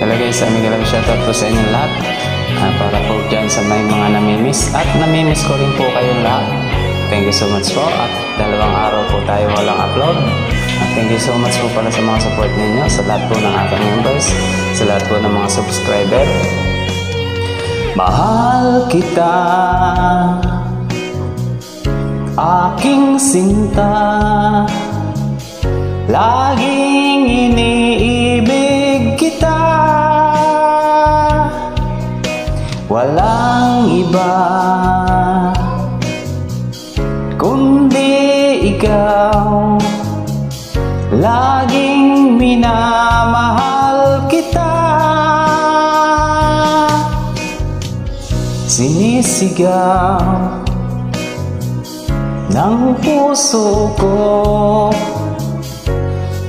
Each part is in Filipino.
Hello guys, mega love shoutout po sa inyong lahat. Para po dyan sa may mga namimiss at namimiss ko rin po kayong lahat. Thank you so much po at 2 araw po tayo walang upload. Thank you so much po pala sa mga support ninyo, sa lahat po ng aking members, sa lahat po ng mga subscriber. Mahal kita, aking sinta, laging iniibig kita, walang iba kundi ikaw, laging minamahal kita, sinisigaw ng puso ko,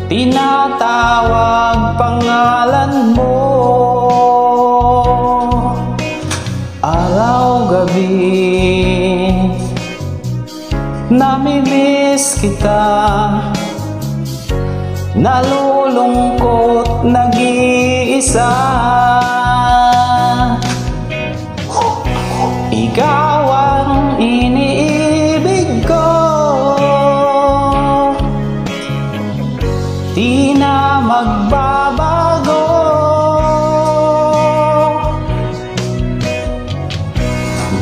tinatawag pangalan mo, araw-gabi namimiss kita, nalulungkot nag-iisa, ikaw ang iniibig ko, di na magbabago,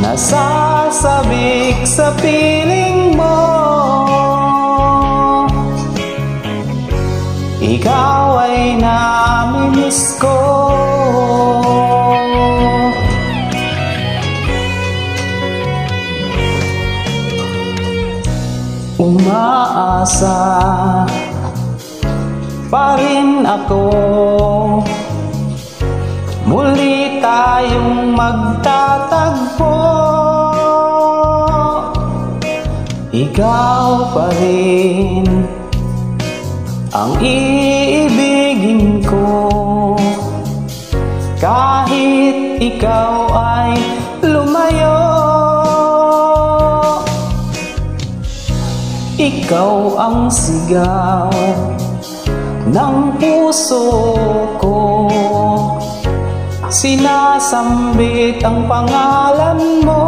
nasasabik sa piling mo, ikaw ay namimiss ko. Umaasa pa rin ako, muli tayong magtatagpo, ikaw pa rin ang iibigin ko, kahit ikaw ay lumayo, ikaw ang sigaw ng puso ko, sinasambit ang pangalan mo,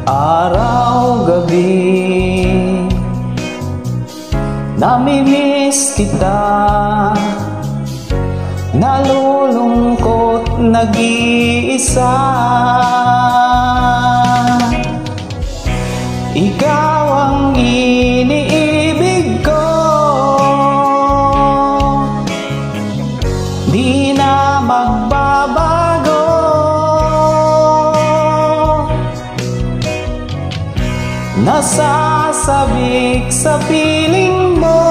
araw-gabi namimiss kita, nalulungkot nag-iisa, ikaw ang iniibig ko, di na magbabago, nasasabik sa piling mo,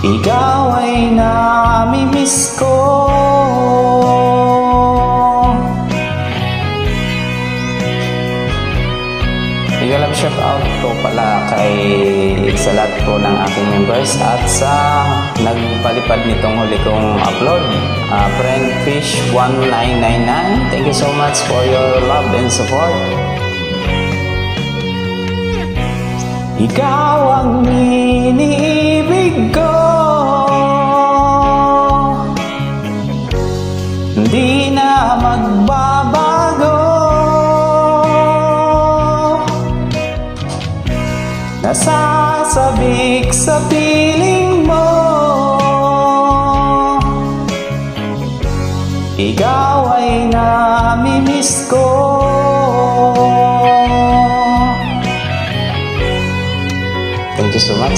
ikaw ay namimiss ko. Mega love shout out po pala sa lahat po ng aking members at sa nagpalipad nitong huli kong upload, Friendfish1999. Thank you so much for your love and support. Ikaw ang iniibig ko, di na magbabago, nasasabik sa piling mo, ikaw ay namimiss ko. Thank you so much.